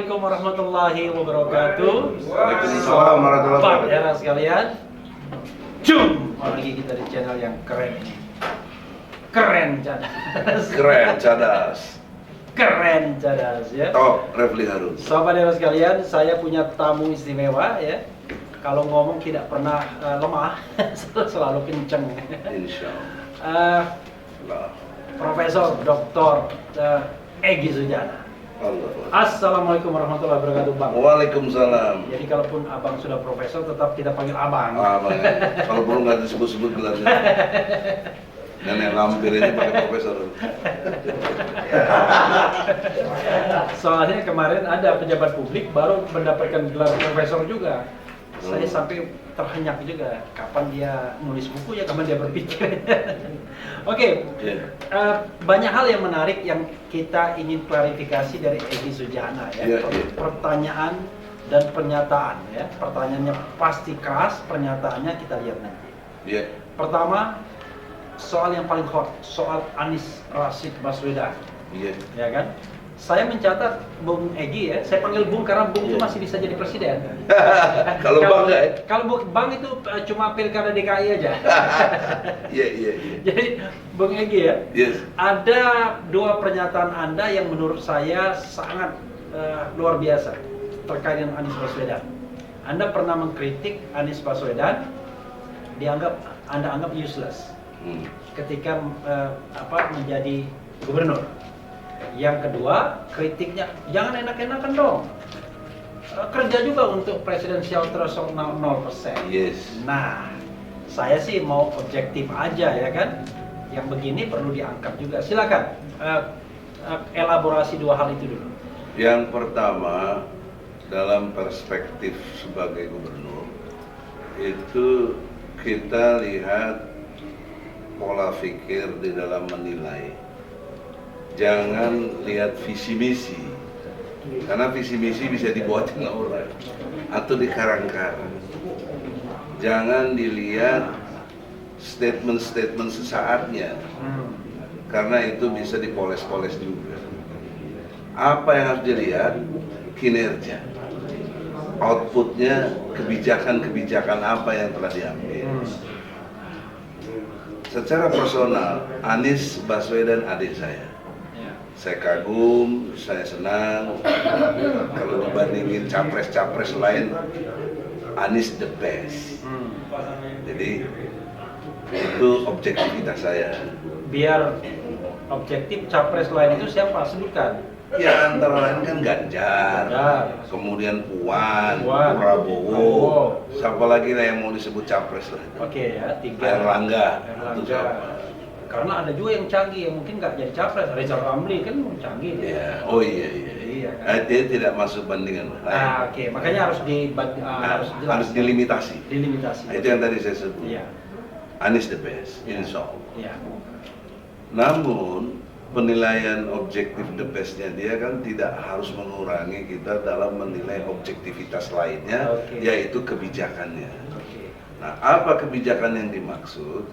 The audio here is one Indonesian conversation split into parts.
Assalamualaikum warahmatullahi wabarakatuh. Waalaikumsalam warahmatullahi Sobat wabarakatuh. era sekalian, jumpa lagi kita di channel yang keren ini. Keren cadas. Keren, cadas. Keren cadas ya. Top, Refli Harun. Sobat era sekalian, saya punya tamu istimewa ya. Kalau ngomong tidak pernah lemah, selalu kenceng. Insya Allah. Profesor Dr. Egy Sujana. Allah. Assalamualaikum warahmatullahi wabarakatuh, Bang. Waalaikumsalam. Jadi kalaupun abang sudah profesor, tetap kita panggil abang. Bang. Kalau perlu nggak disebut-sebut gelarnya. Nenek lampir ini pakai profesor. Soalnya kemarin ada pejabat publik baru mendapatkan gelar profesor juga. Saya sampai terhenyak juga. Kapan dia nulis buku ya, kapan dia berpikir. Oke, banyak hal yang menarik yang kita ingin klarifikasi dari Egy Sujana ya. Pertanyaan dan pernyataan ya. Pertanyaannya pasti keras, pernyataannya kita lihat nanti. Pertama, soal yang paling hot, soal Anies Rashid Baswedan. Ya kan? Saya mencatat Bung Egy ya, saya panggil Bung karena Bung itu masih bisa jadi presiden. Kalau Bang nggak ya? Kalau Bang itu cuma pilkada DKI aja. Iya. Jadi Bung Egy ya, ada dua pernyataan Anda yang menurut saya sangat luar biasa terkait dengan Anies Baswedan. Anda pernah mengkritik Anies Baswedan, Anda anggap useless ketika menjadi gubernur. Yang kedua, kritiknya jangan enak-enakan dong. Kerja juga untuk presidensial threshold 0%. Nah, saya sih mau objektif aja ya kan. Yang begini perlu diangkat juga. Silakan elaborasi dua hal itu dulu. Yang pertama, dalam perspektif sebagai gubernur, itu kita lihat pola pikir di dalam menilai. Jangan lihat visi misi, karena visi misi bisa dibuatin orang atau dikarang-karang. Jangan dilihat statement-statement sesaatnya, karena itu bisa dipoles-poles juga. Apa yang harus dilihat? Kinerja, outputnya, kebijakan-kebijakan apa yang telah diambil. Secara personal, Anies Baswedan adik saya. Saya kagum, saya senang. Kalau dibandingin capres-capres lain, Anies the best. Jadi itu objektivitas saya. Biar objektif, capres lain itu siapa? Sebutkan. Ya antara lain kan Ganjar, kemudian Puan, Prabowo, siapa lagi lah yang mau disebut capres lah. Oke ya, 3. Erlangga. Karena ada juga yang canggih yang mungkin nggak jadi capres. Rizal Ramli kan canggih dia. Oh iya. Dia tidak masuk bandingan. Oke. Makanya harus harus dilimitasi. Dilimitasi. Itu yang tadi saya sebut. Anies the best, insya Allah. Namun penilaian objektif the bestnya dia kan tidak harus mengurangi kita dalam menilai objektivitas lainnya, yaitu kebijakannya. Nah, apa kebijakan yang dimaksud?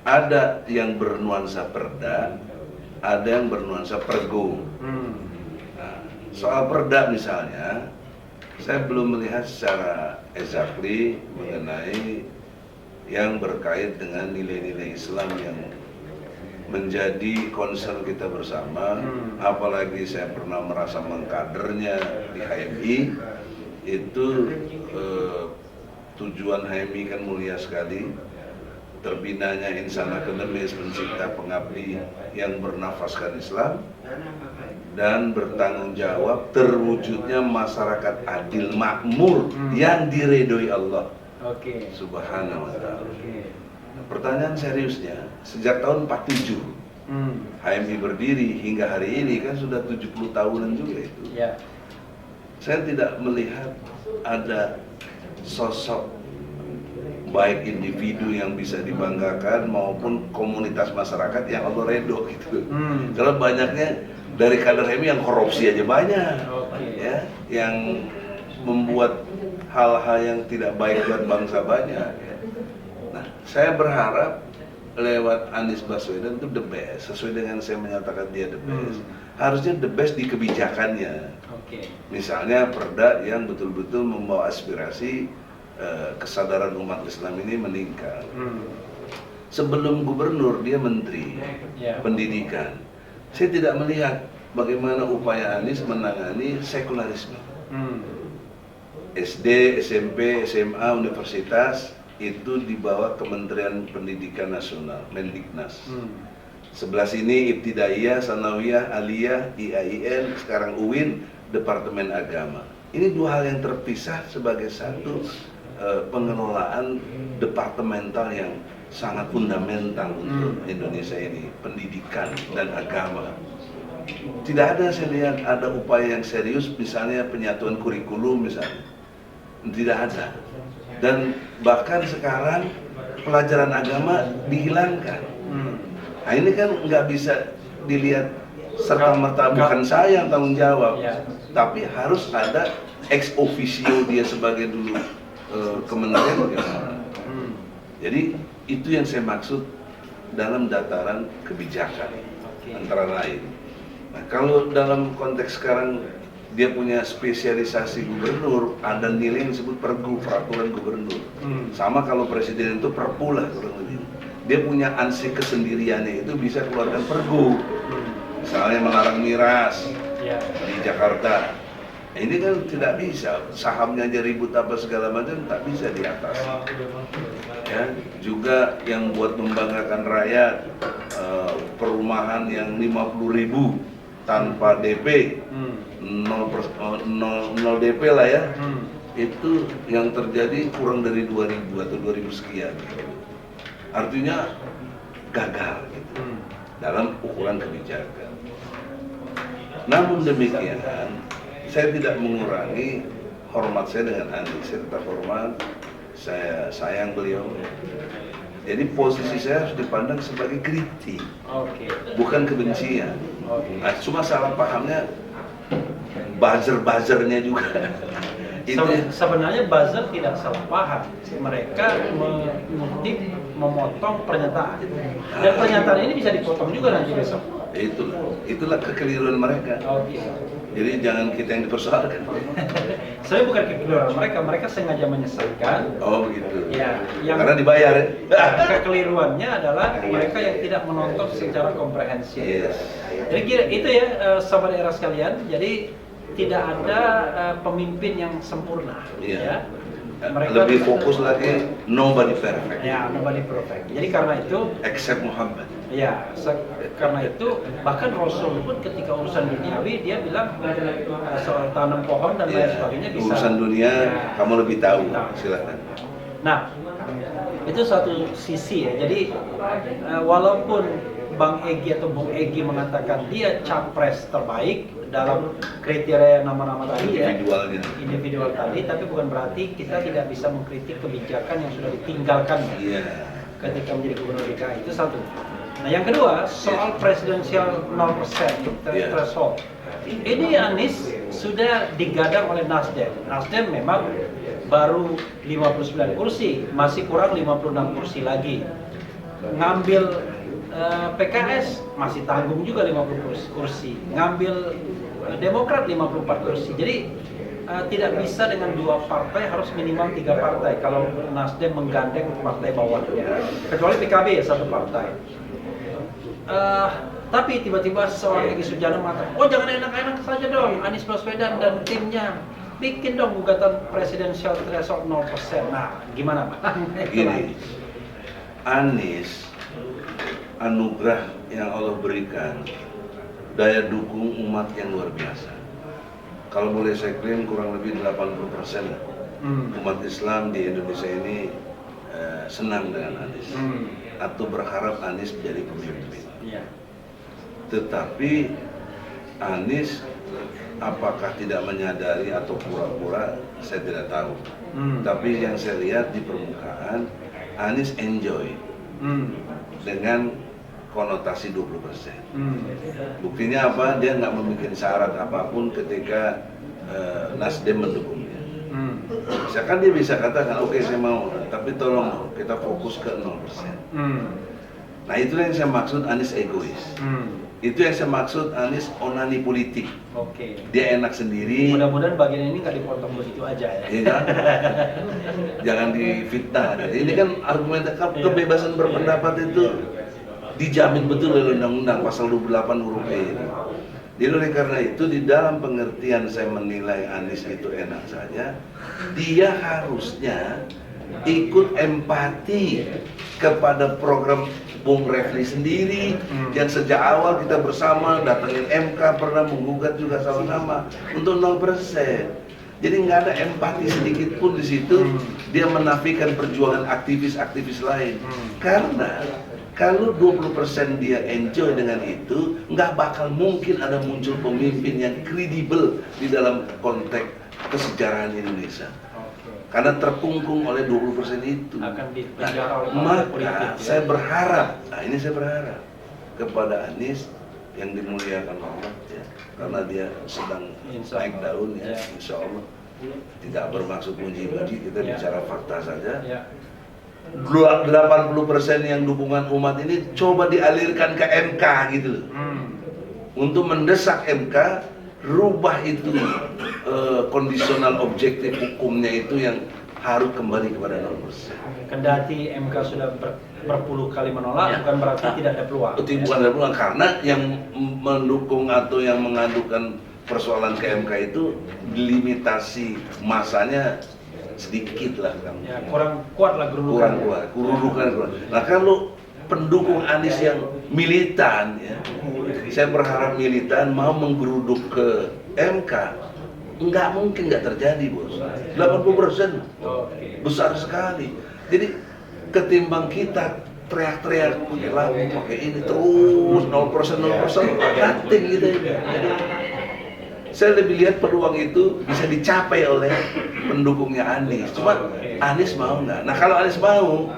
Ada yang bernuansa perda, ada yang bernuansa pergub. Nah, soal perda misalnya, saya belum melihat secara exactly mengenai yang berkait dengan nilai-nilai Islam yang menjadi concern kita bersama. Apalagi saya pernah merasa mengkadernya di HMI. Itu tujuan HMI kan mulia sekali. Terbinanya insan akademis, pencipta, pengabdi yang bernafaskan Islam dan bertanggung jawab terwujudnya masyarakat adil makmur yang diridhoi Allah Subhanahu wa ta'ala. Pertanyaan seriusnya, sejak tahun 47 HMI berdiri hingga hari ini kan sudah 70 tahunan juga itu. Saya tidak melihat ada sosok baik individu yang bisa dibanggakan maupun komunitas masyarakat yang Allah redho gitu. Karena banyaknya dari kader HMI yang korupsi aja banyak, ya, yang membuat hal-hal yang tidak baik buat bangsa banyak. Nah, saya berharap lewat Anies Baswedan itu the best, sesuai dengan saya menyatakan dia the best. Harusnya the best di kebijakannya. Misalnya perda yang betul-betul membawa aspirasi kesadaran umat Islam ini meningkat. Sebelum gubernur dia menteri pendidikan. Saya tidak melihat bagaimana upaya Anies menangani sekularisme. SD, SMP, SMA, universitas itu di bawah Kementerian Pendidikan Nasional, Mendiknas. Sebelah sini Ibtidaiyah, Sanawiyah, Aliyah, IAIN, sekarang UIN, Departemen Agama. Ini dua hal yang terpisah sebagai satu pengelolaan departemental yang sangat fundamental untuk Indonesia ini, pendidikan dan agama. Tidak ada saya lihat ada upaya yang serius, misalnya penyatuan kurikulum misalnya. Tidak ada. Dan bahkan sekarang pelajaran agama dihilangkan. Nah ini kan nggak bisa dilihat serta-merta bukan saya yang tanggung jawab, tapi harus ada ex officio dia sebagai dulu kementerian. Jadi itu yang saya maksud dalam dataran kebijakan antara lain. Nah kalau dalam konteks sekarang dia punya spesialisasi gubernur, ada nilai yang disebut pergu, peraturan gubernur. Sama kalau presiden itu perpu lah kurang lebih. Dia punya ansi kesendiriannya, itu bisa keluarkan pergu. Misalnya melarang miras di Jakarta. Ini kan tidak bisa, sahamnya aja ribut apa segala macam, tak bisa diatasi. Ya, juga yang buat membanggakan rakyat, perumahan yang 50.000 tanpa DP, 0 DP lah ya, itu yang terjadi kurang dari 2.000 atau 2.000 sekian. Artinya gagal gitu, dalam ukuran kebijakan. Namun demikian, saya tidak mengurangi hormat saya dengan Anies. Saya tetap hormat, saya sayang beliau. Jadi posisi saya harus dipandang sebagai kritik, bukan kebencian. Nah, cuma salah pahamnya buzzer-buzzernya juga. Sebenarnya buzzer tidak salah paham. Mereka mengutip, memotong pernyataan. Dan pernyataan ini bisa dipotong juga nanti besok. Itulah kekeliruan mereka. Jadi jangan kita yang dipersoalkan. Saya bukan kekeliruan mereka sengaja menyesatkan. Oh begitu. Ya, karena dibayar ya. Kekeliruannya adalah mereka yang tidak menonton secara komprehensif. Jadi itu ya sahabat era sekalian. Jadi tidak ada pemimpin yang sempurna. Ya. Mereka lebih fokus lagi nobody perfect. Ya, nobody perfect. Jadi karena itu except Muhammad. Ya, karena itu bahkan Rasul pun ketika urusan duniawi dia bilang soal tanam pohon dan lain sebagainya bisa. Urusan dunia kamu lebih tahu. Silakan. Nah, itu satu sisi ya. Jadi walaupun Bang Egy atau Bung Egy mengatakan dia capres terbaik dalam kriteria nama-nama tadi individual tadi, tapi bukan berarti kita tidak bisa mengkritik kebijakan yang sudah ditinggalkan ketika menjadi gubernur DKI. Itu satu. Nah yang kedua soal presidensial 0% threshold. Ini Anies sudah digadang oleh Nasdem. Nasdem memang baru 59 kursi, masih kurang 56 kursi lagi. Ngambil PKS masih tanggung juga 50 kursi. Ngambil Demokrat 54 kursi. Jadi tidak bisa dengan dua partai, harus minimal 3 partai kalau Nasdem menggandeng partai bawahnya. Kecuali PKB ya satu partai. Tapi tiba-tiba seorang Egy Sujana mengatakan, oh jangan enak-enak saja dong Anies Baswedan dan timnya, bikin dong gugatan presidensial threshold 0%. Nah, gimana Pak? Gini, Anies anugerah yang Allah berikan, daya dukung umat yang luar biasa. Kalau boleh saya klaim kurang lebih 80% umat Islam di Indonesia ini senang dengan Anies atau berharap Anies menjadi pemimpin. Tetapi Anies apakah tidak menyadari atau pura-pura, saya tidak tahu. Tapi yang saya lihat di permukaan, Anies enjoy dengan konotasi 20%. Buktinya apa? Dia nggak membuat syarat apapun ketika Nasdem mendukungnya. Misalkan dia bisa katakan, oke saya mau, tapi tolong kita fokus ke 0%. Nah itu yang saya maksud Anies egois. Itu yang saya maksud Anies onani politik. Oke. Dia enak sendiri. Mudah-mudahan bagian ini nggak dipotong begitu aja ya. Iya kan? Jangan difitnah. Ini kan argumen kebebasan berpendapat itu dijamin betul oleh undang-undang pasal 28 huruf E itu. Jadi oleh karena itu di dalam pengertian saya menilai Anies itu enak saja, dia harusnya ikut empati kepada program Bung Refli sendiri yang sejak awal kita bersama datangin MK, pernah menggugat juga sama-sama untuk 0%. Jadi nggak ada empati sedikit pun di situ. Dia menafikan perjuangan aktivis-aktivis lain. Karena kalau 20% dia enjoy dengan itu, nggak bakal mungkin ada muncul pemimpin yang kredibel di dalam konteks kesejarahan Indonesia. Karena terkungkung oleh 20% itu. Akan dipenjara oleh maka politik, ya. saya berharap, nah ini saya berharap kepada Anies yang dimuliakan Allah ya, karena dia sedang naik daun ya, insya Allah. Tidak bermaksud puji-puji, kita bicara fakta saja. 80% yang dukungan umat ini coba dialirkan ke MK gitu loh. Untuk mendesak MK rubah itu kondisional objektif hukumnya itu yang harus kembali kepada 0%. Kendati MK sudah berpuluh kali menolak, bukan berarti tidak ada peluang. Itu bukan ada peluang, karena yang mendukung atau yang mengadukan persoalan ke MK itu limitasi masanya sedikit lah kan. Ya, kurang kuat lah kerudukan. Kerudukan. Nah kalau pendukung Anies yang militan ya, saya berharap militan mau menggeruduk ke MK, nggak mungkin nggak terjadi bos. 80% besar sekali. Jadi ketimbang kita teriak-teriak pakai lagu, pakai ini terus 0%, nothing gitu. Jadi, saya lebih lihat peluang itu bisa dicapai oleh pendukungnya Anies. Cuma Anies mau nggak? Nah kalau Anies mau,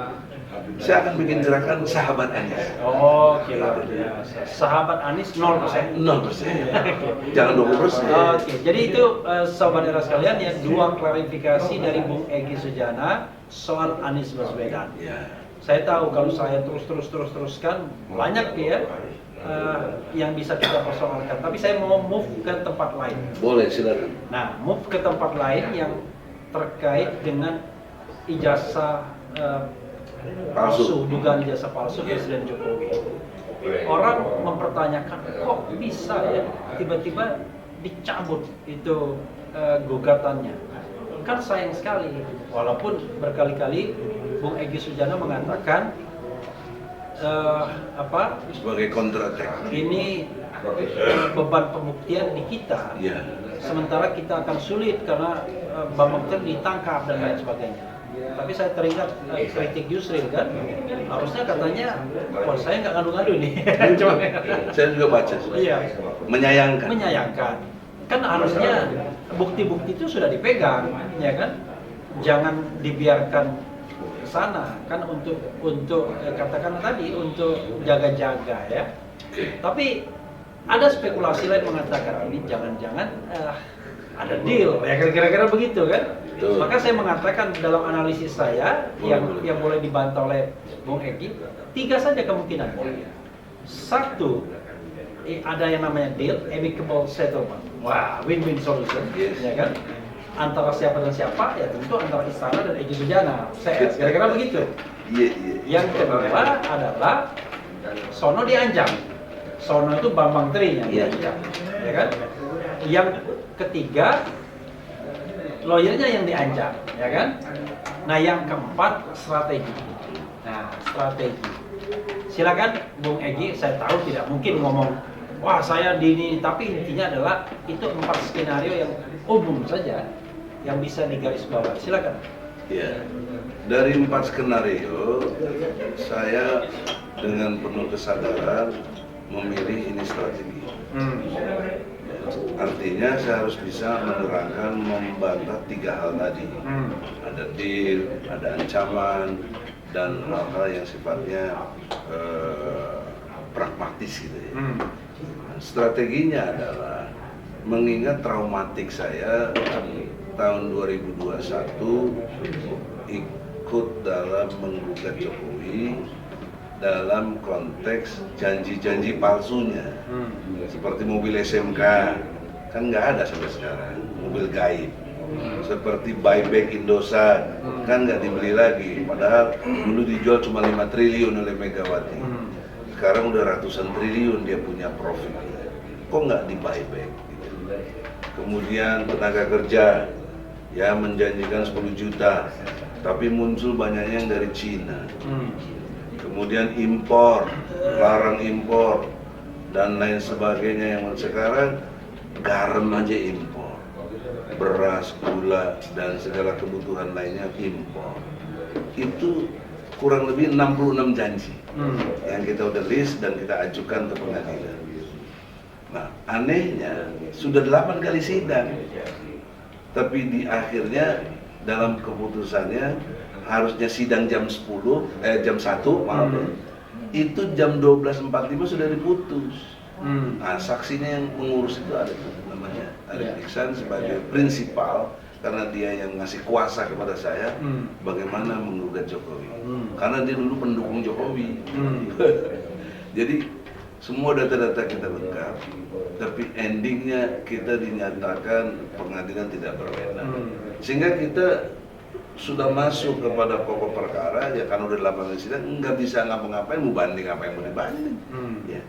saya akan bikin gerakan sahabat Anies. Oke, luar biasa. Sahabat Anies 0%. 0%. Jangan 20%. Oke, jadi itu sahabat era sekalian ya, dua klarifikasi dari Bung Egy Sujana soal Anies Baswedan. Ya. Saya tahu kalau saya teruskan banyak ya yang bisa kita persoalkan. Tapi saya mau move ke tempat lain. Boleh, silakan. Nah, move ke tempat lain yang terkait dengan ijazah palsu, dugaan ijazah palsu Presiden Jokowi. Orang mempertanyakan, kok bisa ya tiba-tiba dicabut itu gugatannya? Kan sayang sekali, walaupun berkali-kali Bung Egy Sujana mengatakan sebagai kontratek ini beban pembuktian di kita. ya. Sementara kita akan sulit karena Bambang ditangkap dan lain sebagainya. Tapi saya teringat kritik Yusril kan, harusnya katanya, wah saya nggak ngadu-ngadu nih. Saya juga baca. Iya. Menyayangkan. Kan harusnya bukti-bukti itu sudah dipegang, ya kan? Jangan dibiarkan ke sana kan untuk katakan tadi untuk jaga-jaga ya. Tapi ada spekulasi lain mengatakan ini jangan-jangan ada deal, ya kira-kira begitu kan? Betul. Maka saya mengatakan dalam analisis saya yang boleh dibantah oleh Bung Egy, 3 saja kemungkinan. 1, ada yang namanya deal, amicable settlement. Wah, win-win solution, ya kan? Antara siapa dan siapa, ya tentu antara Istana dan Egy Sujana. Saya kira-kira begitu. Yang kedua adalah Sono diancam. Sono itu Bambang Tri yang diancam, ya kan? Yang ketiga, lawyernya yang diancam, ya kan? Nah, yang keempat, strategi. Nah, strategi. Silakan Bung Egy, saya tahu tidak mungkin ngomong, wah saya di ini, tapi intinya adalah itu 4 skenario yang umum saja, yang bisa digarisbawahi. Silakan. Ya, dari 4 skenario, saya dengan penuh kesadaran memilih ini strategi. Artinya saya harus bisa menerangkan, membantah 3 hal tadi. Ada deal, ada ancaman, dan hal-hal yang sifatnya pragmatis gitu ya. Strateginya adalah mengingat traumatik saya tahun 2021 ikut dalam menggugat Jokowi dalam konteks janji-janji palsunya. Seperti mobil SMK, kan nggak ada sampai sekarang, mobil gaib. Seperti buyback Indosat, kan nggak dibeli lagi, padahal dulu dijual cuma 5 triliun oleh Megawati. Sekarang udah ratusan triliun dia punya profit. Kok nggak di buyback? Gitu. Kemudian tenaga kerja, ya menjanjikan 10 juta, tapi muncul banyaknya yang dari Cina. Kemudian impor, larang impor, dan lain sebagainya. Yang sekarang garam aja impor, beras, gula, dan segala kebutuhan lainnya impor. Itu kurang lebih 66 janji yang kita udah list dan kita ajukan ke pengadilan. Nah, anehnya sudah 8 kali sidang, tapi di akhirnya dalam keputusannya harusnya sidang jam 1, maaf, itu jam 12.45 sudah diputus. Nah, saksinya yang mengurus itu ada namanya Arif Iksan sebagai prinsipal, karena dia yang ngasih kuasa kepada saya bagaimana menggugat Jokowi, karena dia dulu pendukung Jokowi. Jadi semua data-data kita lengkap, tapi endingnya kita dinyatakan pengadilan tidak berwenang, sehingga kita sudah masuk kepada pokok perkara, ya karena udah 8 kali sidang nggak bisa ngapa-ngapain, mau banding apa yang mau dibanding. Ya.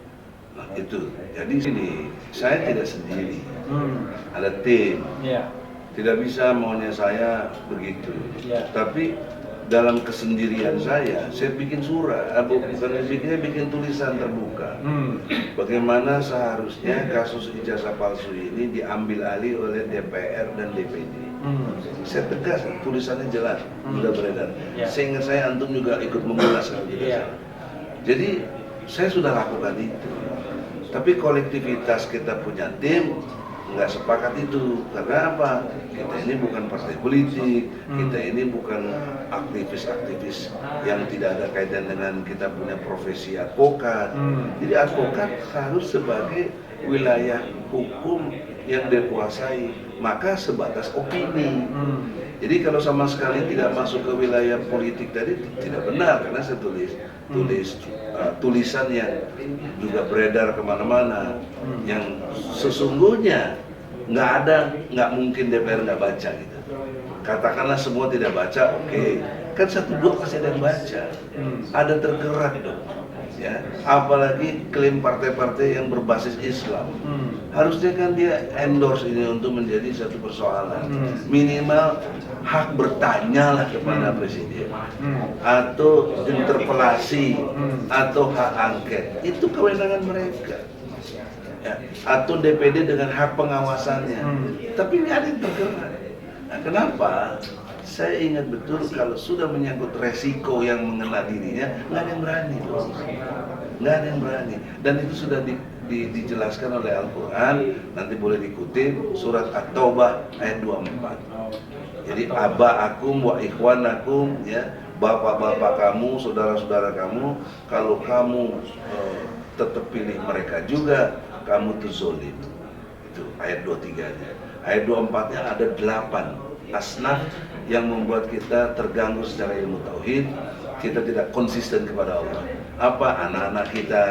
Nah itu, jadi sini saya tidak sendiri, ada tim. Tidak bisa maunya saya begitu, tapi dalam kesendirian saya bikin surat, saya bikin tulisan terbuka. Bagaimana seharusnya kasus ijazah palsu ini diambil alih oleh DPR dan DPD. Saya tegas, tulisannya jelas, sudah beredar. Sehingga saya antum juga ikut mengulas. Jadi saya sudah lakukan itu. Tapi kolektivitas kita punya tim nggak sepakat itu. Karena apa? Kita ini bukan partai politik, kita ini bukan aktivis-aktivis yang tidak ada kaitan dengan kita punya profesi advokat. Jadi advokat harus sebagai wilayah hukum yang dikuasai, maka sebatas opini. Jadi kalau sama sekali tidak masuk ke wilayah politik tadi tidak benar, karena saya tulis tulisan yang juga beredar kemana-mana, yang sesungguhnya nggak mungkin DPR nggak baca gitu. Katakanlah semua tidak baca, oke. Kan 1-2 pasti ada yang baca, ada tergerak dong. Ya, apalagi klaim partai-partai yang berbasis Islam, harusnya kan dia endorse ini untuk menjadi satu persoalan. Minimal hak bertanya lah kepada presiden, atau interpelasi, atau hak angket, itu kewenangan mereka. Ya, atau DPD dengan hak pengawasannya, tapi nggak ada yang tergerak. Nah, kenapa? Saya ingat betul kalau sudah menyangkut resiko yang mengenai dirinya, nggak ada yang berani, nggak ada yang berani. Dan itu sudah dijelaskan oleh Al-Quran, nanti boleh dikutip surat At-Taubah ayat 24. Jadi aba'akum wa ikhwanakum, ya, bapak-bapak kamu, saudara-saudara kamu, kalau kamu tetap pilih mereka juga, kamu tuh zolim. Itu ayat 23-nya. Ayat 24-nya ada 8 asnaf yang membuat kita terganggu secara ilmu tauhid, kita tidak konsisten kepada Allah. Apa? Anak-anak kita,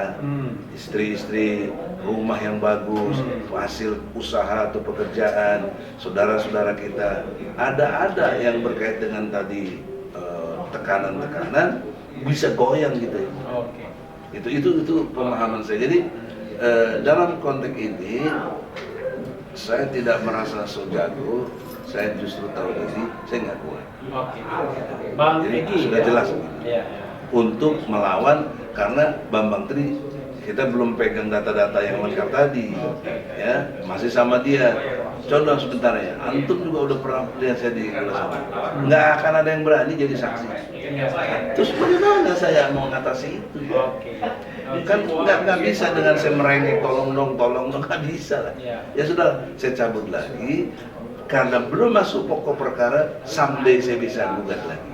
istri-istri, rumah yang bagus, hasil usaha atau pekerjaan, saudara-saudara kita, ada yang berkait dengan tadi tekanan-tekanan bisa goyang gitu. Itu pemahaman saya. Jadi dalam konteks ini saya tidak merasa so jago, saya justru tahu diri, saya nggak kuat. Bang Jadi Egy, sudah jelas untuk melawan, karena Bambang Tri kita belum pegang data-data yang lengkap tadi, ya masih sama dia. Contoh sebentar ya, antum juga udah pernah lihat saya di sana. Nggak akan ada yang berani jadi saksi. Terus bagaimana saya mau mengatasi itu? Kan nggak bisa dengan saya merengek tolong dong, nggak bisa lah. Ya sudah, saya cabut lagi. Karena belum masuk pokok perkara, someday saya bisa gugat lagi.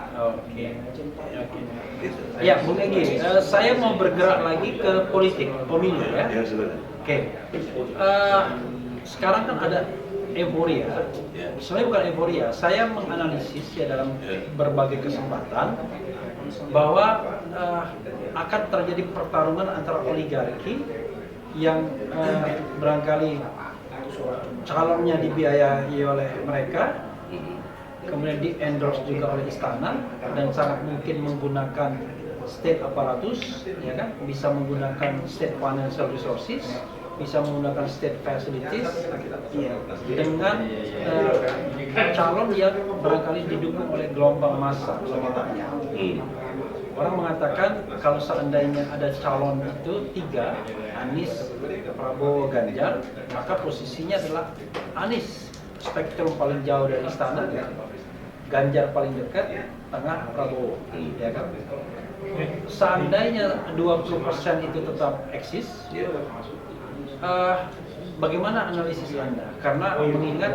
Gitu. Ya, Bung Egy, saya mau bergerak lagi ke politik, pemilu ya. Ya sudah. Sekarang kan ada euforia. Ya. Sebenarnya bukan euforia. Saya menganalisis ya dalam berbagai kesempatan bahwa akan terjadi pertarungan antara oligarki yang barangkali calonnya dibiayai oleh mereka, kemudian di endorse juga oleh istana dan sangat mungkin menggunakan state apparatus, ya kan, bisa menggunakan state financial resources, bisa menggunakan state facilities, ya, dengan calon yang barangkali didukung oleh gelombang massa. Orang mengatakan kalau seandainya ada calon itu 3, Anies, Prabowo, Ganjar, maka posisinya adalah Anies, spektrum paling jauh dari istana, Ganjar paling dekat, tengah Prabowo, ya kan. Seandainya 20% itu tetap eksis, bagaimana analisis Anda? Karena mengingat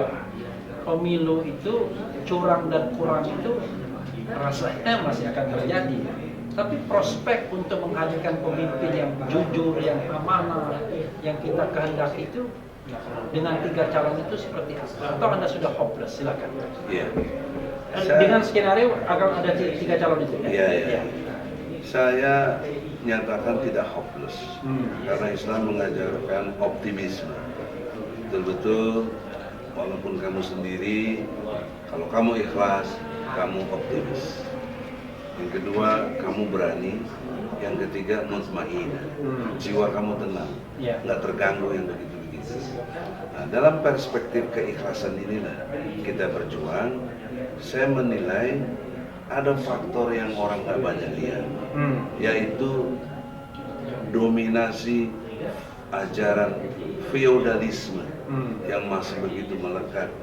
pemilu itu curang dan kurang itu rasanya masih akan terjadi. Tapi prospek untuk menghadirkan pemimpin yang jujur, yang amanah, yang kita kehendaki itu dengan 3 calon itu seperti apa? Atau Anda sudah hopeless? Silakan. Iya. Dengan skenario akan ada 3 calon itu. Iya. Saya nyatakan tidak hopeless, karena Islam mengajarkan optimisme. Betul-betul, walaupun kamu sendiri, kalau kamu ikhlas, kamu optimis. Yang kedua, kamu berani. Yang ketiga, mutmainah. Jiwa kamu tenang, nggak terganggu yang begitu-begitu. Nah, dalam perspektif keikhlasan inilah kita berjuang. Saya menilai ada faktor yang orang nggak banyak lihat, yaitu dominasi ajaran feodalisme yang masih begitu melekat.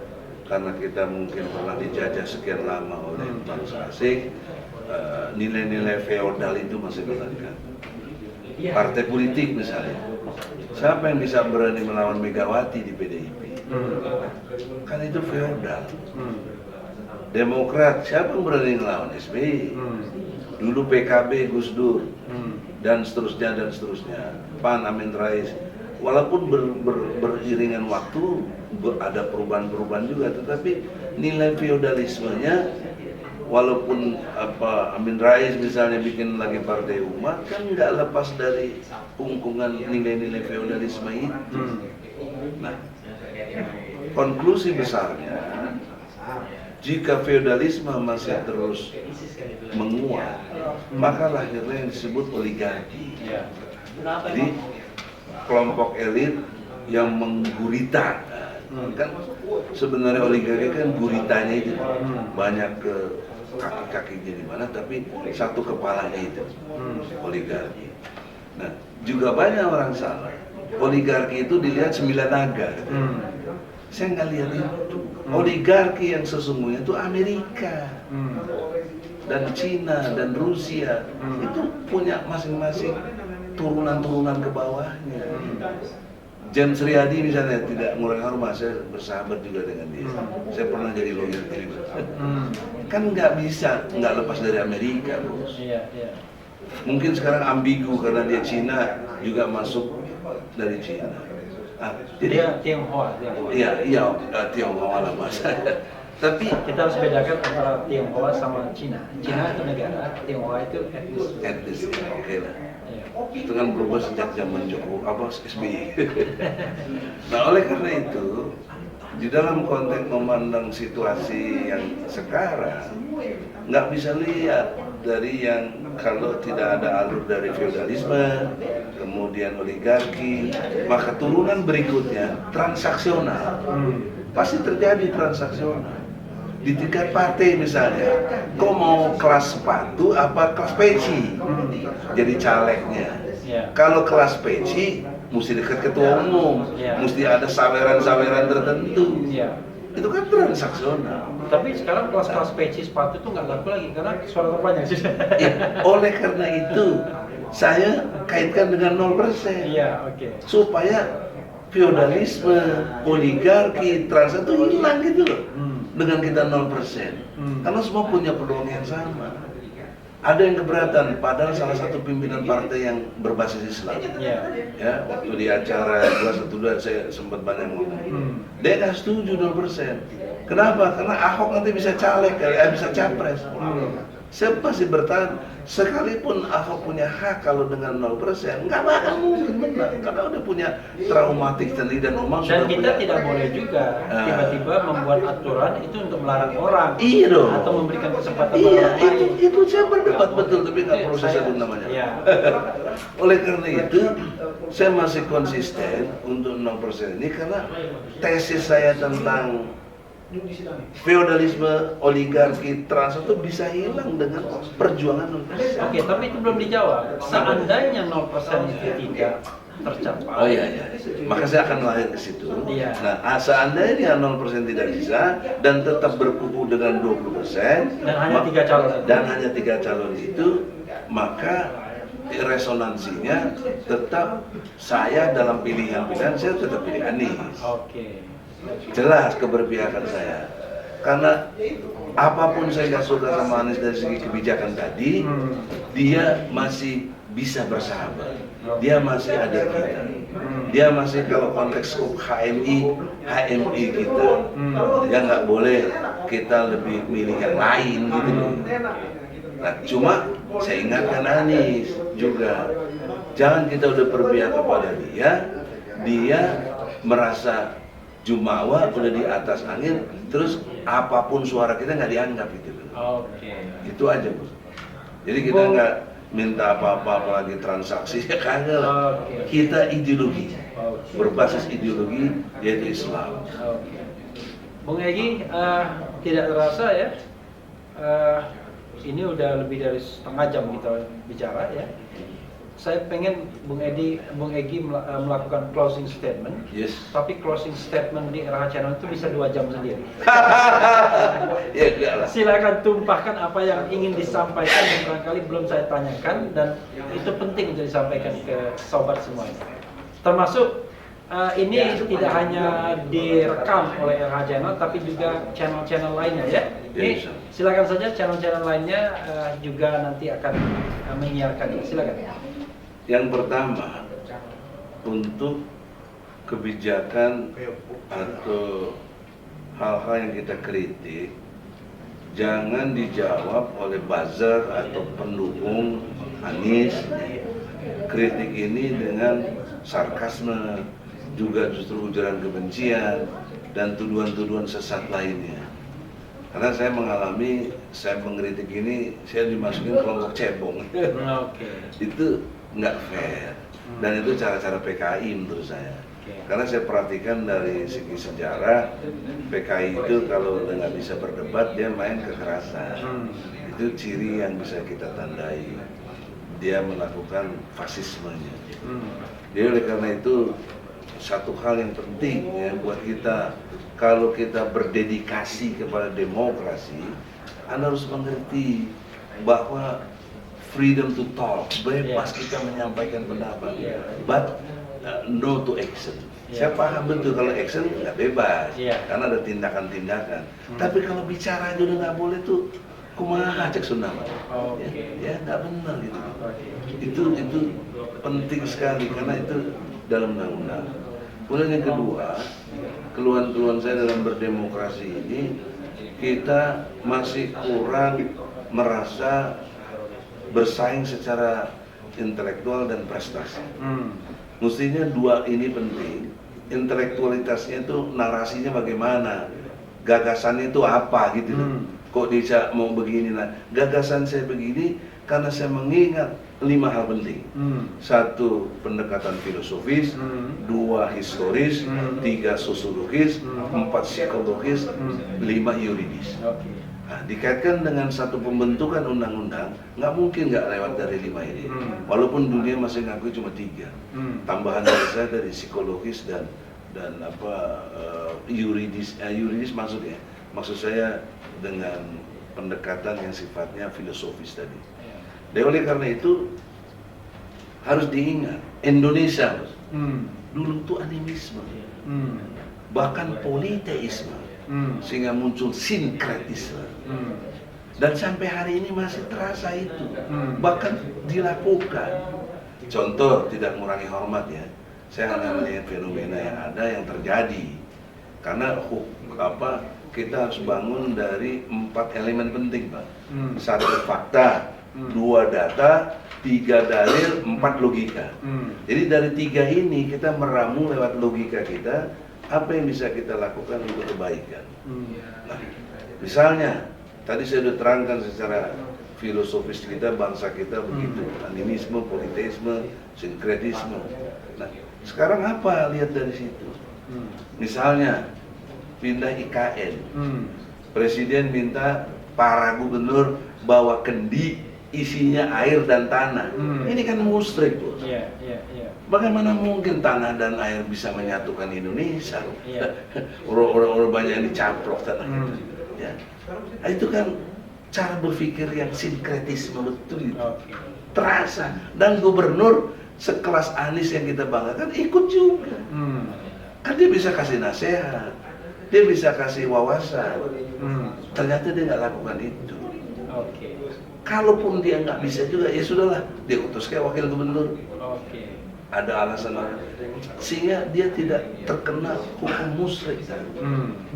Karena kita mungkin pernah dijajah sekian lama oleh bangsa asing, nilai-nilai feodal itu masih melekat. Partai politik misalnya, siapa yang bisa berani melawan Megawati di PDIP? Kan itu feodal. Demokrat, siapa yang berani melawan SBY? Dulu PKB, Gus Dur, dan seterusnya dan seterusnya. PAN, Amin Rais. Walaupun beriringan waktu ada perubahan-perubahan juga, tetapi nilai feodalismenya, walaupun Amin Rais misalnya bikin lagi Partai Umat, kan nggak lepas dari ungkungan nilai-nilai feodalisme itu. Nah, konklusi besarnya, jika feodalisme masih terus menguat, maka lahirnya yang disebut oligarki. Jadi kelompok elit yang menggurita. Kan sebenarnya oligarki kan guritanya itu banyak ke kaki-kakinya di mana, tapi satu kepalanya itu oligarki. Nah, juga banyak orang salah. Oligarki itu dilihat 9 naga. Saya nggak lihat itu. Oligarki yang sesungguhnya itu Amerika dan Cina dan Rusia, itu punya masing-masing turunan-turunan ke bawahnya. James Riyadi misalnya, tidak mengurangi hormat, saya bersahabat juga dengan dia. Saya pernah jadi lawyer juga. Kan nggak bisa, nggak lepas dari Amerika, bos. Mungkin sekarang ambigu karena dia Cina, juga masuk dari Cina. Jadi Tionghoa. Iya, Tionghoa lah bahasa. Tapi kita harus bedakan antara Tionghoa sama Cina. Cina itu negara, Tionghoa itu etnis. Oke lah. Itu kan berubah sejak zaman SBY. Nah, oleh karena itu, di dalam konteks memandang situasi yang sekarang, nggak bisa lihat dari yang kalau tidak ada alur dari feodalisme, kemudian oligarki, maka turunan berikutnya transaksional. Pasti terjadi transaksional. Di tingkat partai misalnya, kok mau kelas sepatu apa kelas peci jadi calegnya? Kalau kelas peci, mesti dekat ketua umum, mesti ada saweran-saweran tertentu. Itu kan transaksional. Tapi sekarang kelas-kelas peci sepatu itu nggak laku lagi karena suara terbanyak sih. Oleh karena itu, saya kaitkan dengan 0%. Supaya feodalisme, oligarki, transaksi itu hilang gitu loh. Dengan kita 0%. Karena semua punya peluang yang sama. Ada yang keberatan, padahal salah satu pimpinan partai yang berbasis Islam. Ya, waktu di acara 212 saya sempat banyak ngomong. Dia nggak setuju 0%. Kenapa? Karena Ahok nanti bisa caleg, bisa capres. Saya pasti bertahan, sekalipun Ahok punya hak kalau dengan 0%, nggak bakal mungkin menang, karena udah punya traumatik sendiri dan Umar dan sudah kita punya. tidak boleh juga tiba-tiba membuat aturan itu untuk melarang orang, Iya dong. atau memberikan kesempatan Iya, orang lain. itu saya berdebat betul, tapi nggak perlu saya sebut namanya. Iya. Oleh karena itu, saya masih konsisten untuk 0% ini karena tesis saya tentang feodalisme, oligarki, trans itu bisa hilang dengan perjuangan 0%. Oke, tapi itu belum dijawab. Seandainya 0% itu tidak tercapai. Oh iya. Maka saya akan lahir ke situ. Iya. Nah, seandainya 0% tidak bisa dan tetap berkuku dengan 20% Dan hanya 3 calon. dan hanya 3 calon itu, maka resonansinya tetap saya dalam pilihan-pilihan saya tetap pilih Anies. Oke. Jelas keberpihakan saya. Karena apapun saya nggak suka sama Anies dari segi kebijakan tadi, dia masih bisa bersahabat. Dia masih ada kita. Dia masih kalau konteks HMI kita. Dia nggak boleh kita lebih milih yang lain gitu loh. Nah, cuma saya ingatkan Anies juga, jangan kita udah berpihak kepada dia merasa jumawa udah di atas angin, terus apapun suara kita nggak dianggap gitu loh. Oke. Itu aja Bos. Jadi kita nggak minta apa-apa apalagi transaksi ya kagak lah. Kita ideologi, berbasis ideologi yaitu Islam. Oke. Bung Egy, tidak terasa ya, ini udah lebih dari setengah jam kita bicara ya. Saya pengen Bung Egy melakukan closing statement. Yes. Tapi closing statement di RH Channel itu bisa 2 jam sendiri. Ya enggak lah. Silakan tumpahkan apa yang ingin disampaikan yang barangkali belum saya tanyakan, dan itu penting untuk disampaikan ke sobat semuanya. Termasuk ini tidak hanya direkam oleh RH Channel, tapi juga channel-channel lainnya ya. Ini silakan saja channel-channel lainnya juga nanti akan menyiarkannya. Silakan. Yang pertama, untuk kebijakan atau hal-hal yang kita kritik, jangan dijawab oleh buzzer atau pendukung Anies. Kritik ini dengan sarkasme, juga justru ujaran kebencian dan tuduhan-tuduhan sesat lainnya. Karena saya mengalami, saya mengkritik ini, saya dimasukin kelompok cebong. Itu nggak fair, dan itu cara-cara PKI menurut saya. Karena saya perhatikan dari segi sejarah, PKI itu kalau nggak bisa berdebat dia main kekerasan. Itu ciri yang bisa kita tandai dia melakukan fasismenya. Jadi oleh karena itu satu hal yang penting ya buat kita, kalau kita berdedikasi kepada demokrasi, Anda harus mengerti bahwa freedom to talk, bebas kita menyampaikan pendapat, but no to action. Saya paham betul kalau action nggak bebas, karena ada tindakan-tindakan. Tapi kalau bicara aja udah nggak boleh tuh, kumaha cek Sunama. Ya nggak benar gitu. Itu penting sekali karena itu dalam undang-undang. Kemudian yang kedua, keluhan-keluhan saya dalam berdemokrasi ini, kita masih kurang merasa bersaing secara intelektual dan prestasi. Mestinya dua ini penting. Intelektualitasnya itu narasinya bagaimana, gagasannya itu apa gitu loh. Kok dia mau begini? Nah, gagasan saya begini karena saya mengingat 5 hal penting. 1, pendekatan filosofis, 2, historis, 3, sosiologis, 4, psikologis, 5, yuridis. Nah, dikaitkan dengan satu pembentukan undang-undang, nggak mungkin nggak lewat dari 5 ini. Walaupun dunia masih ngakui cuma 3. Tambahan dari saya dari psikologis dan yuridis. Yuridis maksudnya, maksud saya dengan pendekatan yang sifatnya filosofis tadi. Dan oleh karena itu harus diingat Indonesia dulu itu animisme, bahkan politeisme. Sehingga muncul sinkretisme. Dan sampai hari ini masih terasa itu, bahkan dilakukan. Contoh, tidak mengurangi hormat ya, saya hanya melihat fenomena yang ada yang terjadi. Karena kita harus bangun dari 4 elemen penting, Pak. 1 fakta, 2 data, 3 dalil, 4 logika. Jadi dari 3 ini kita meramu lewat logika kita apa yang bisa kita lakukan untuk kebaikan. Nah, misalnya tadi saya sudah terangkan secara filosofis kita, bangsa kita begitu, animisme, politeisme, sinkretisme. Nah, sekarang apa lihat dari situ? Misalnya pindah IKN, presiden minta para gubernur bawa kendi isinya air dan tanah. Ini kan musyrik, Bos. Bagaimana mungkin tanah dan air bisa menyatukan Indonesia? Orang-orang banyak yang dicaplok tanah itu. Ya. Nah, itu kan cara berpikir yang sinkretisme betul itu. Terasa. Dan gubernur sekelas Anies yang kita banggakan ikut juga. Kan dia bisa kasih nasihat, dia bisa kasih wawasan. Ternyata dia nggak lakukan itu. Kalaupun dia nggak bisa juga, ya sudahlah, dia utus kayak wakil gubernur. Ada alasan sehingga dia tidak terkena hukum musyrik.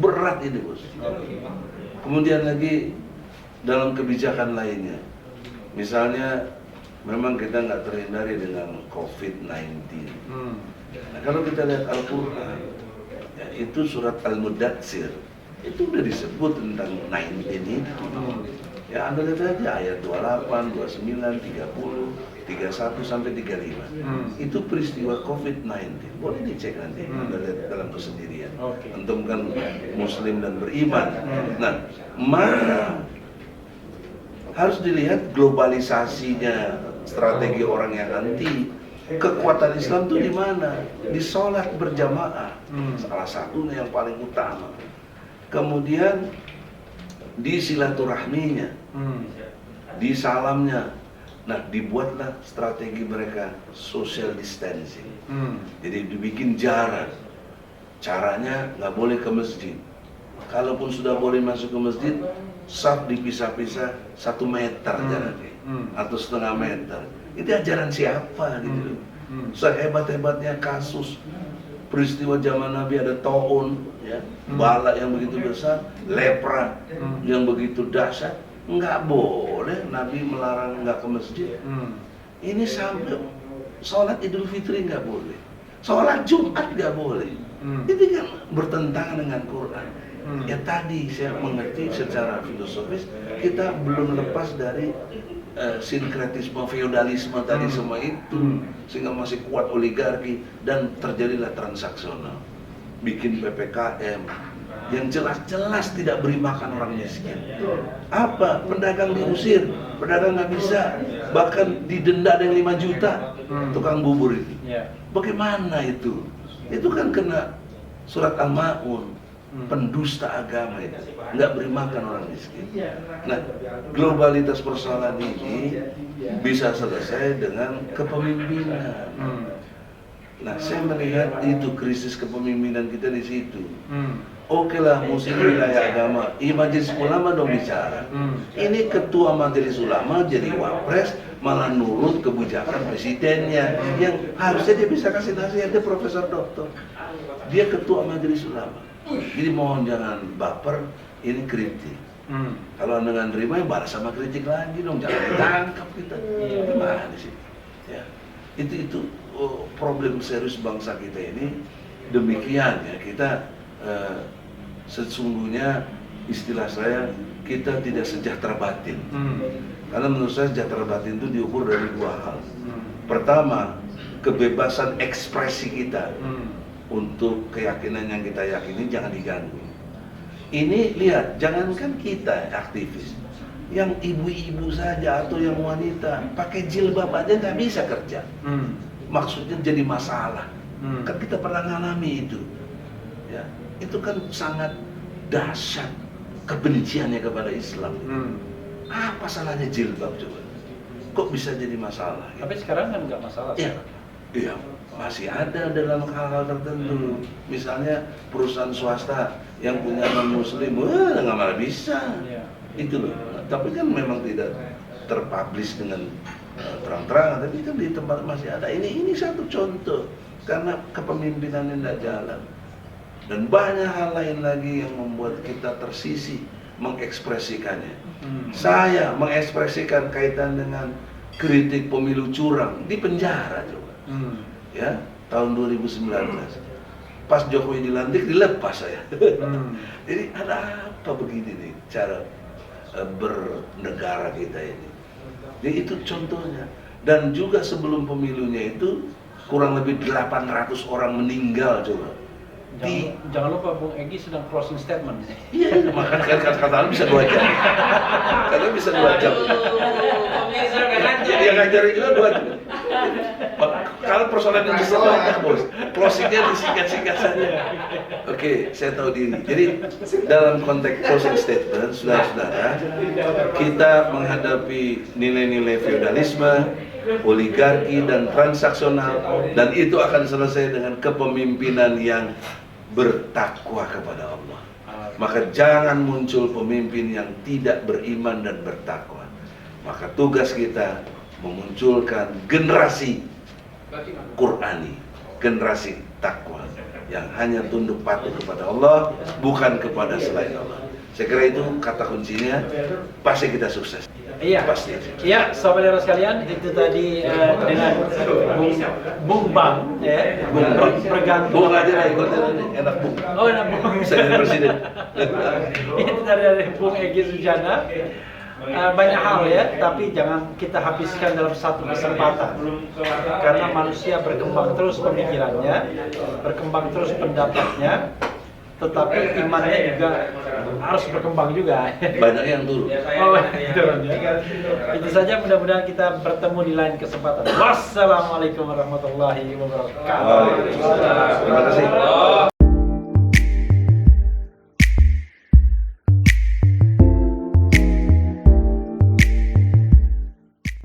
Berat ini, Bos. Kemudian lagi dalam kebijakan lainnya, misalnya memang kita nggak terhindari dengan COVID-19. Nah, kalau kita lihat Al-Quran, ya, itu surat Al-Mudatsir, itu udah disebut tentang 19 itu. Ya, Anda lihat aja ayat 28, 29, 30, 31 sampai 35. Itu peristiwa COVID-19. Boleh dicek nanti, Anda lihat dalam kesendirian. Antum kan Muslim dan beriman. Nah, mana harus dilihat globalisasinya strategi orang yang anti. Kekuatan Islam itu di mana? Di sholat berjamaah, salah satunya yang paling utama. Kemudian di silaturahminya, di salamnya. Nah, dibuatlah strategi mereka social distancing. Jadi dibikin jarak. Caranya nggak boleh ke masjid. Kalaupun sudah boleh masuk ke masjid, saf dipisah-pisah 1 meter jaraknya, atau setengah meter. Itu ajaran siapa gitu? Sehebat-hebatnya kasus peristiwa zaman Nabi ada taun, ya, bala yang begitu besar, lepra yang begitu dahsyat, nggak boleh Nabi melarang nggak ke masjid. Ini sampai sholat Idul Fitri nggak boleh, sholat Jumat nggak boleh. Itu kan bertentangan dengan Quran. Ya tadi saya mengerti secara filosofis kita belum lepas dari sinkretisme, feodalisme tadi semua itu, sehingga masih kuat oligarki dan terjadilah transaksional, bikin PPKM yang jelas-jelas tidak beri makan orang miskin. Apa? Pedagang diusir, pedagang nggak bisa, bahkan didenda dengan 5 juta tukang bubur itu. Bagaimana itu? Itu kan kena surat Al-Ma'un, pendusta agama itu, nggak beri makan orang miskin. Nah, globalitas persoalan ini bisa selesai dengan kepemimpinan. Nah, saya melihat itu krisis kepemimpinan kita di situ. Oke lah, muslim wilayah agama, majelis ulama dong bicara. Ini ketua majelis ulama jadi wapres, malah nurut kebijakan presidennya, yang harusnya dia bisa kasih nasihat. Dia profesor doktor, dia ketua majelis ulama. Jadi mohon jangan baper, ini kritik. Kalau dengan terima ya balas sama kritik lagi dong, jangan ditangkap kita. Gimana sih? Ya, itu problem serius bangsa kita ini. Demikian ya, kita sesungguhnya istilah saya, kita tidak sejahtera batin. Karena menurut saya sejahtera batin itu diukur dari 2 hal. Pertama, kebebasan ekspresi kita untuk keyakinan yang kita yakini jangan diganggu. Ini lihat, jangankan kita aktivis, yang ibu-ibu saja atau yang wanita pakai jilbab aja nggak bisa kerja. Maksudnya jadi masalah. Kan kita pernah ngalami itu. Ya, itu kan sangat dahsyat kebenciannya kepada Islam. Apa salahnya jilbab coba? Kok bisa jadi masalah? Tapi sekarang kan nggak masalah. Iya, masih ada dalam hal-hal tertentu. Misalnya perusahaan swasta yang punya non-muslim, nggak malah bisa. Itu loh. Tapi kan memang tidak terpublish dengan terang-terangan, tapi kan di tempat masih ada. Ini satu contoh karena kepemimpinan yang tidak jalan. Dan banyak hal lain lagi yang membuat kita tersisih mengekspresikannya. Saya mengekspresikan kaitan dengan kritik pemilu curang di penjara coba. Ya, tahun 2019. Pas Jokowi dilantik dilepas saya. Jadi ada apa begini nih cara bernegara kita ini. Jadi itu contohnya. Dan juga sebelum pemilunya itu kurang lebih 800 orang meninggal coba. Jangan lupa Bung Egy sedang closing statement. Iya, makanya kata-kata bisa 2 jam. Karena bisa 2 jam. Yang ngajarin juga 2 jam. Kalau persoalan yang justru banyak bos, closingnya disingkat-singkat saja. Oke, saya tahu diri. Jadi dalam konteks closing statement, saudara-saudara, kita menghadapi nilai-nilai feodalisme, oligarki dan transaksional, dan itu akan selesai dengan kepemimpinan yang bertakwa kepada Allah. Maka jangan muncul pemimpin yang tidak beriman dan bertakwa. Maka tugas kita memunculkan generasi Qurani, generasi takwa yang hanya tunduk patuh kepada Allah, bukan kepada selain Allah. Saya kira itu kata kuncinya, pasti kita sukses. Iya, pasti. Iya, saudara sekalian, itu tadi dengan Bung Bang, ya, Bung aja ikut enak Bung. Oh, enak Bung. Bisa jadi presiden. Itu dari Bung Egy Sujana. Banyak hal ya, tapi jangan kita habiskan dalam satu kesempatan. Karena manusia berkembang terus pemikirannya, berkembang terus pendapatnya, tetapi imannya juga harus berkembang juga. Banyak yang turun. Oh, turun ya. Itu saja, mudah-mudahan kita bertemu di lain kesempatan. Wassalamualaikum warahmatullahi wabarakatuh. Terima kasih.